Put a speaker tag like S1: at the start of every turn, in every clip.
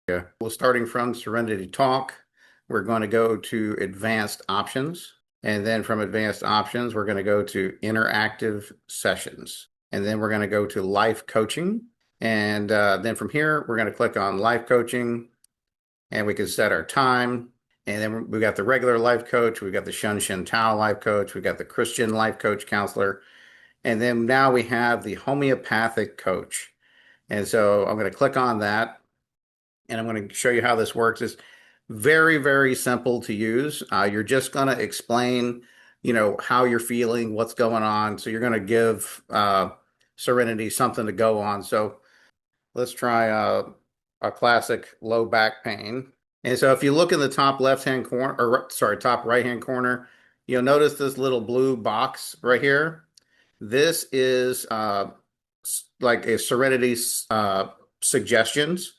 S1: Yeah. Well, starting from Serenity Talk, we're going to go to advanced options. And then from advanced options, we're going to go to interactive sessions. And then we're going to go to life coaching. And then from here, we're going to click on life coaching and we can set our time. And then we got the regular life coach. We got the Shun Shin Tao life coach. We got the Christian life coach counselor. And then now we have the homeopathic coach. And so I'm going to click on that and I'm going to show you how this works. It's very, very simple to use. You're just going to explain, how you're feeling, what's going on. So you're going to give Serenity something to go on. So let's try a classic low back pain. And so if you look in the top left-hand corner, or sorry, top right-hand corner, you'll notice this little blue box right here. This is like a Serenity suggestions.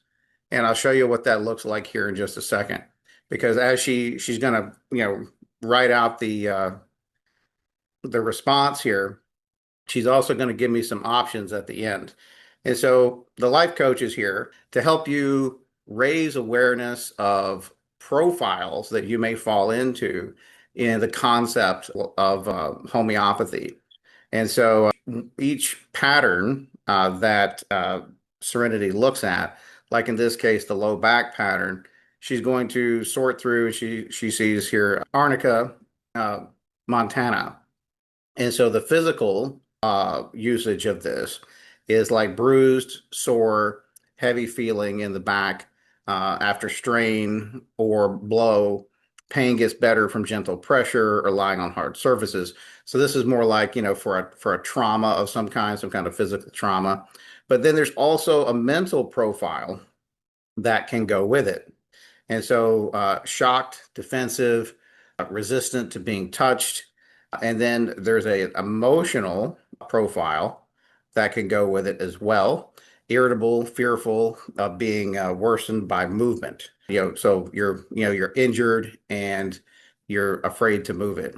S1: And I'll show you what that looks like here in just a second. Because as she's gonna, write out the response here, she's also going to give me some options at the end. And so the life coach is here to help you raise awareness of profiles that you may fall into in the concept of homeopathy. And so each pattern that Serenity looks at, like in this case, the low back pattern, she's going to sort through. She sees here Arnica, Montana. And so the physical usage of this is like bruised, sore, heavy feeling in the back after strain or blow. Pain gets better from gentle pressure or lying on hard surfaces. So this is more like, for a trauma of some kind of physical trauma. But then there's also a mental profile that can go with it. And so shocked, defensive, resistant to being touched. And then there's a emotional profile that can go with it as well. Irritable, fearful of being worsened by movement. So you're injured and you're afraid to move it.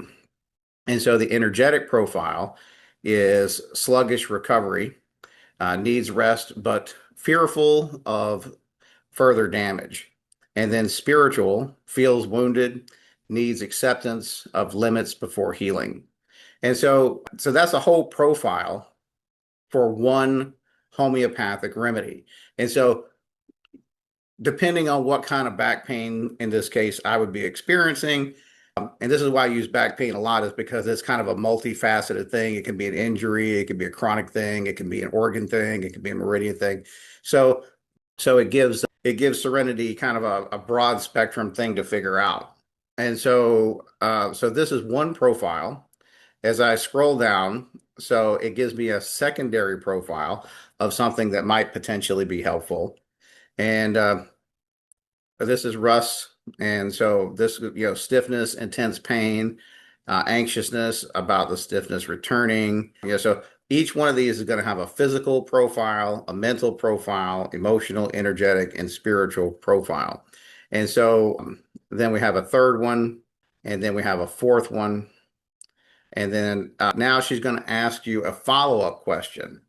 S1: And so the energetic profile is sluggish recovery, needs rest, but fearful of further damage. And then spiritual, feels wounded, needs acceptance of limits before healing. And so that's a whole profile for one homeopathic remedy. And so depending on what kind of back pain in this case I would be experiencing, and this is why I use back pain a lot, is because it's kind of a multifaceted thing. It can be an injury, it can be a chronic thing, it can be an organ thing, it can be a meridian thing. So it gives Serenity kind of a broad spectrum thing to figure out. And so this is one profile. As I scroll down, so it gives me a secondary profile of something that might potentially be helpful. And this is Russ. And so this, stiffness, intense pain, anxiousness about the stiffness returning. So each one of these is going to have a physical profile, a mental profile, emotional, energetic, and spiritual profile. And so then we have a third one, and then we have a fourth one. And then now she's going to ask you a follow-up question.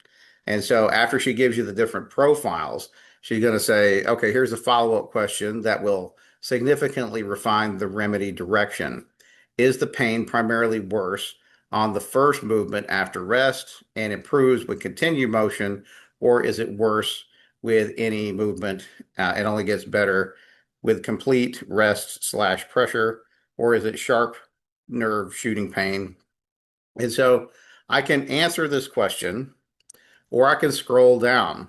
S1: And so after she gives you the different profiles, she's going to say, okay, here's a follow-up question that will significantly refine the remedy direction. Is the pain primarily worse on the first movement after rest and improves with continued motion, or is it worse with any movement? It only gets better with complete rest/pressure, or is it sharp nerve shooting pain? And so I can answer this question, or I can scroll down.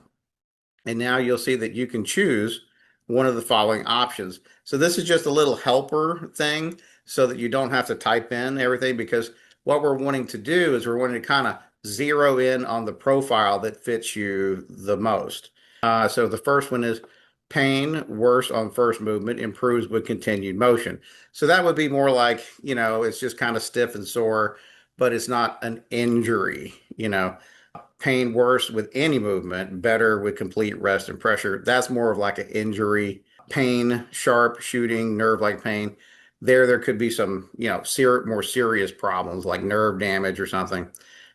S1: And now you'll see that you can choose one of the following options. So this is just a little helper thing so that you don't have to type in everything, because what we're wanting to do is we're wanting to kind of zero in on the profile that fits you the most. So the first one is pain worse on first movement, improves with continued motion. So that would be more like, it's just kind of stiff and sore, but it's not an injury. Pain worse with any movement, better with complete rest and pressure. That's more of like an injury. Pain, sharp shooting, nerve-like pain. There could be some, more serious problems like nerve damage or something.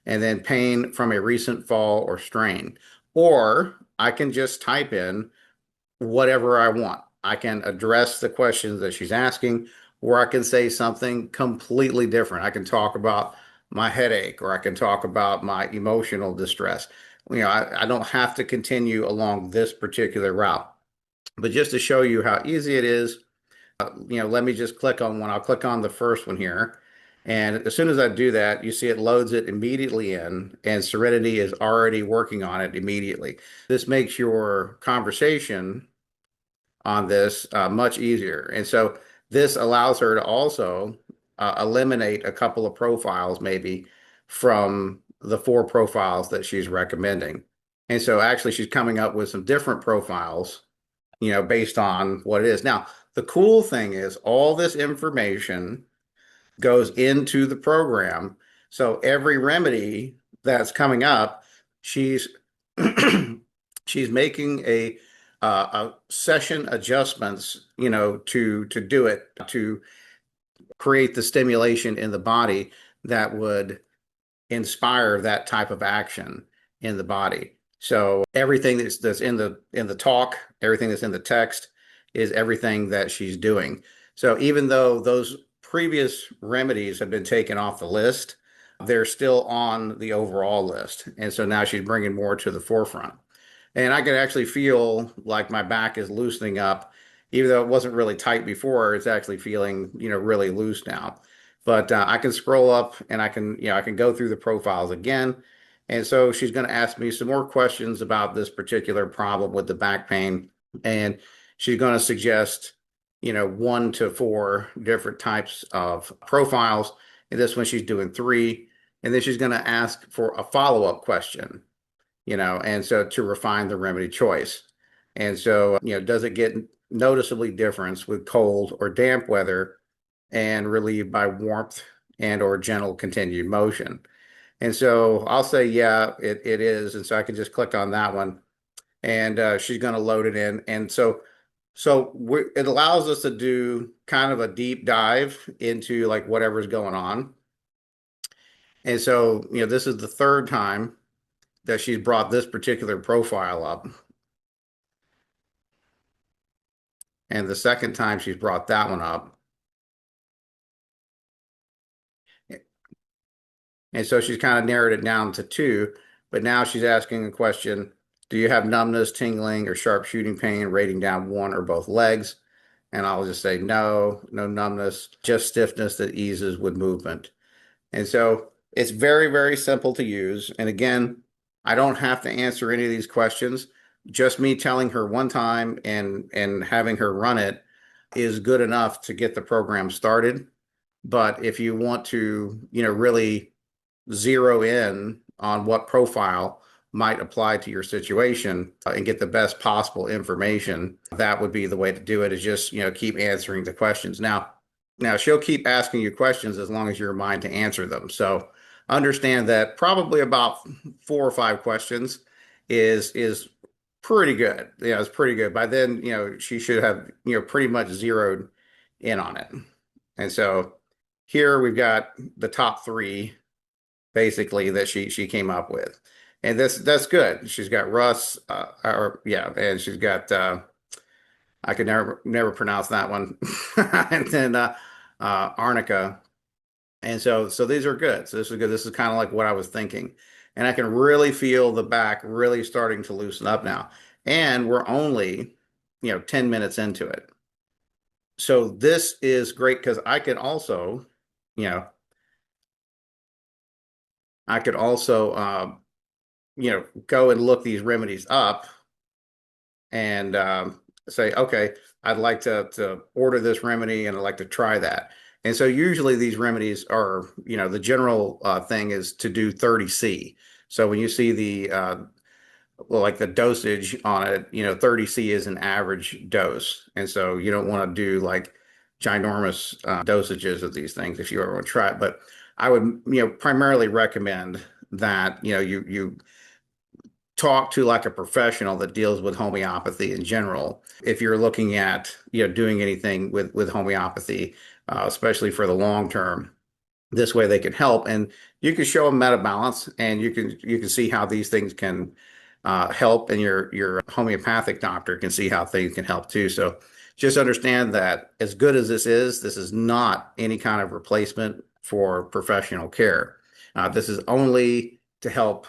S1: And then pain from a recent fall or strain. Or I can just type in whatever I want. I can address the questions that she's asking, or I can say something completely different. I can talk about my headache, or I can talk about my emotional distress. I don't have to continue along this particular route. But just to show you how easy it is, let me just click on one. I'll click on the first one here. And as soon as I do that, you see it loads it immediately in, and Serenity is already working on it immediately. This makes your conversation on this much easier. And so this allows her to also eliminate a couple of profiles maybe from the 4 profiles that she's recommending. And so actually she's coming up with some different profiles, based on what it is. Now, the cool thing is all this information goes into the program. So every remedy that's coming up, she's she's making a session adjustments, to do it, to create the stimulation in the body that would inspire that type of action in the body. So everything that's in the talk, everything that's in the text is everything that she's doing. So even though those previous remedies have been taken off the list, they're still on the overall list. And so now she's bringing more to the forefront. And I can actually feel like my back is loosening up, even though it wasn't really tight before. It's actually feeling, really loose now. But I can scroll up and I can go through the profiles again. And so she's going to ask me some more questions about this particular problem with the back pain. And she's going to suggest, 1 to 4 different types of profiles. And this one she's doing 3. And then she's going to ask for a follow-up question, and so to refine the remedy choice. And so, does it get noticeably different with cold or damp weather and relieved by warmth and or gentle continued motion? And so I'll say, yeah, it is. And so I can just click on that one and she's going to load it in. And it allows us to do kind of a deep dive into like whatever's going on. And so, this is the 3rd time that she's brought this particular profile up. And the 2nd time she's brought that one up. And so she's kind of narrowed it down to 2, but now she's asking a question, do you have numbness, tingling, or sharp shooting pain rating down 1 or both legs? And I'll just say no, no numbness, just stiffness that eases with movement. And so it's very, very simple to use. And again, I don't have to answer any of these questions. Just me telling her one time and having her run it is good enough to get the program started. But if you want to, really zero in on what profile might apply to your situation and get the best possible information, that would be the way to do it, is just, keep answering the questions. Now she'll keep asking you questions as long as you're in mind to answer them. So understand that probably about 4 or 5 questions is pretty good. Yeah, it's pretty good. By then, she should have, pretty much zeroed in on it. And so here we've got the top 3 basically that she came up with. And that's good. She's got Russ, and she's got I could never pronounce that one. And then Arnica. And so these are good. So this is good. This is kind of like what I was thinking. And I can really feel the back really starting to loosen up now. And we're only, 10 minutes into it. So this is great because I could also, you know, I could also, go and look these remedies up and say, okay, I'd like to order this remedy and I'd like to try that. And so usually these remedies are, the general thing is to do 30C. So when you see like the dosage on it, 30C is an average dose. And so you don't want to do like ginormous dosages of these things if you ever want to try it. But I would, primarily recommend that, you talk to like a professional that deals with homeopathy in general. If you're looking at, doing anything with homeopathy, especially for the long term, this way they can help and you can show them meta balance and you can see how these things can help, and your homeopathic doctor can see how things can help too. So just understand that as good as this is not any kind of replacement for professional care. This is only to help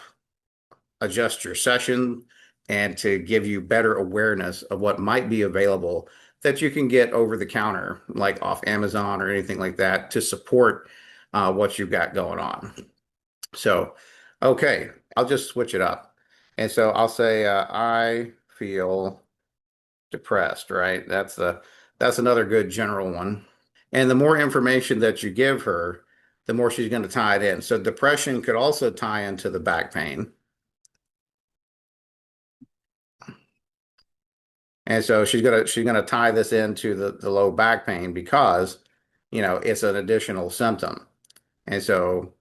S1: adjust your session and to give you better awareness of what might be available that you can get over the counter, like off Amazon or anything like that, to support what you've got going on. So, okay, I'll just switch it up. And so I'll say, I feel depressed, right? That's another good general one. And the more information that you give her, the more she's going to tie it in. So depression could also tie into the back pain. And so she's gonna tie this into the low back pain because, it's an additional symptom. And so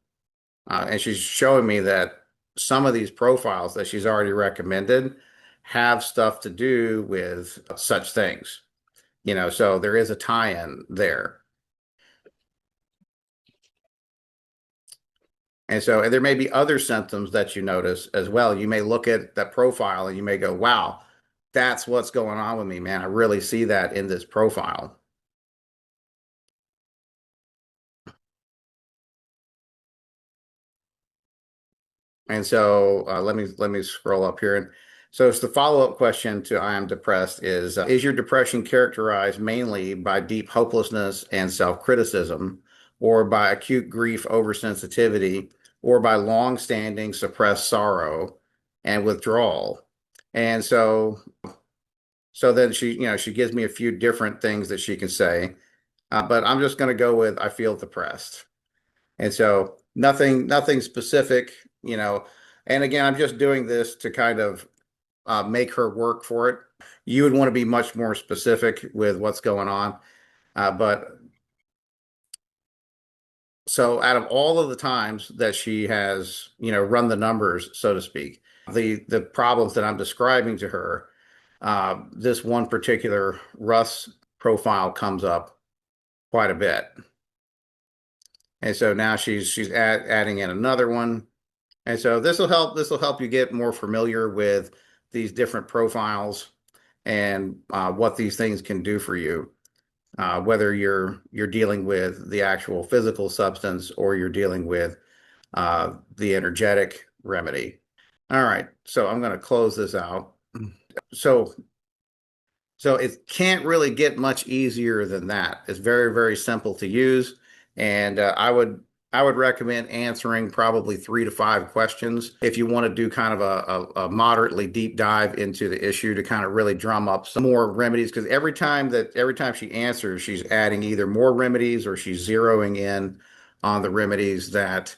S1: and she's showing me that some of these profiles that she's already recommended have stuff to do with such things. So there is a tie-in there. And there may be other symptoms that you notice as well. You may look at that profile and you may go, wow, that's what's going on with me, man. I really see that in this profile. And so let me scroll up here. And so it's the follow-up question to I am depressed is your depression characterized mainly by deep hopelessness and self-criticism, or by acute grief oversensitivity, or by long-standing suppressed sorrow and withdrawal? And so then she gives me a few different things that she can say, but I'm just going to go with I feel depressed. And so nothing specific, you know. And again, I'm just doing this to kind of make her work for it. You would want to be much more specific with what's going on. But so out of all of the times that she has, run the numbers, so to speak, the problems that I'm describing to her, this one particular Russ profile comes up quite a bit. And so now she's adding in another one. And so this will help you get more familiar with these different profiles and what these things can do for you, whether you're dealing with the actual physical substance or you're dealing with the energetic remedy. All right, so I'm going to close this out. So so it can't really get much easier than that. It's very, very simple to use, and I would recommend answering probably 3 to 5 questions if you want to do kind of a moderately deep dive into the issue to kind of really drum up some more remedies. Because every time she answers, she's adding either more remedies or she's zeroing in on the remedies that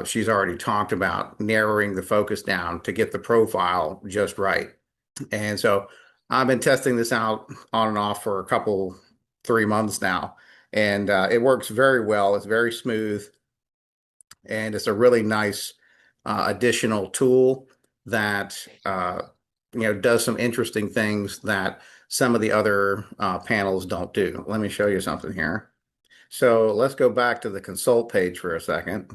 S1: she's already talked about, narrowing the focus down to get the profile just right. And so I've been testing this out on and off for 3 months now, and it works very well. It's very smooth, and it's a really nice additional tool that does some interesting things that some of the other panels don't do. Let me show you something here. So let's go back to the consult page for a second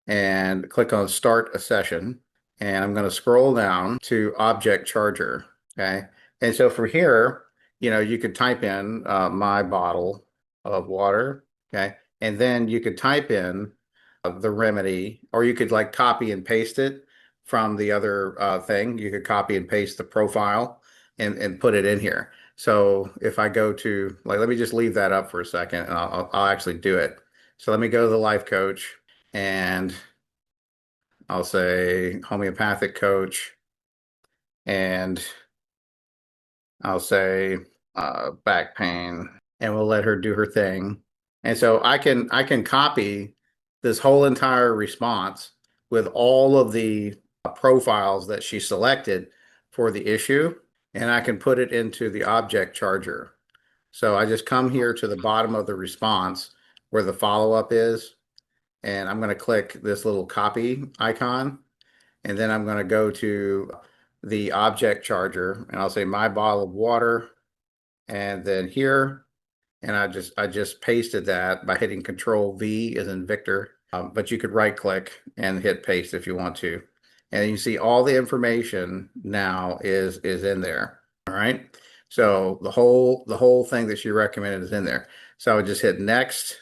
S1: and click on Start a Session. And I'm going to scroll down to Object Charger. Okay. And so from here, you could type in my bottle of water. Okay. And then you could type in the remedy, or you could like copy and paste it from the other thing. You could copy and paste the profile and put it in here. So if I go to, like, let me just leave that up for a second and I'll actually do it. So let me go to the life coach and I'll say homeopathic coach, and I'll say back pain, and we'll let her do her thing. And so I can copy this whole entire response with all of the profiles that she selected for the issue, and I can put it into the object charger. So I just come here to the bottom of the response where the follow-up is, and I'm going to click this little copy icon, and then I'm going to go to the object charger, and I'll say my bottle of water, and then here, and I just pasted that by hitting Control V as in Victor. But you could right click and hit paste if you want to. And you see all the information now is in there. All right. So the whole thing that she recommended is in there. So I would just hit next,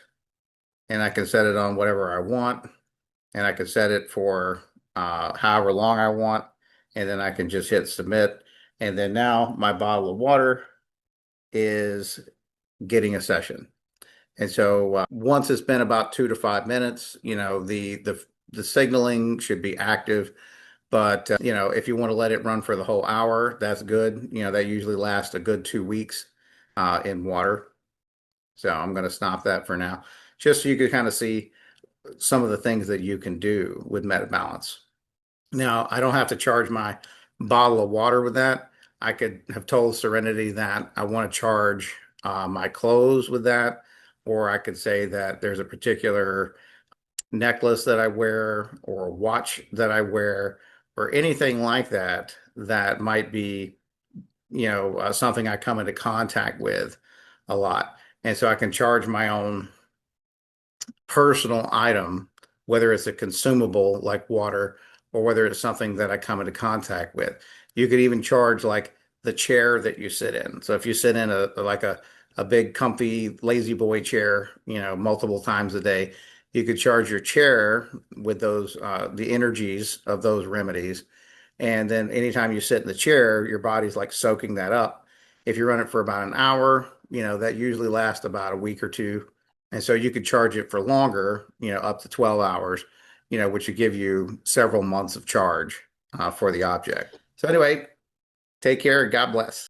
S1: and I can set it on whatever I want, and I can set it for however long I want, and then I can just hit submit. And then now my bottle of water is getting a session. And so once it's been about 2 to 5 minutes, the signaling should be active. But if you want to let it run for the whole hour, that's good. That usually lasts a good 2 weeks in water. So I'm going to stop that for now, just so you can kind of see some of the things that you can do with MetaBalance. Now, I don't have to charge my bottle of water with that. I could have told Serenity that I want to charge my clothes with that, or I could say that there's a particular necklace that I wear or a watch that I wear or anything like that that might be, something I come into contact with a lot. And so I can charge my own personal item, whether it's a consumable like water or whether it's something that I come into contact with. You could even charge like the chair that you sit in. So if you sit in a big comfy lazy boy chair, multiple times a day, you could charge your chair with those the energies of those remedies. And then anytime you sit in the chair, your body's like soaking that up. If you run it for about an hour, that usually lasts about a week or two. And so you could charge it for longer, up to 12 hours, which would give you several months of charge for the object. So anyway, take care and God bless.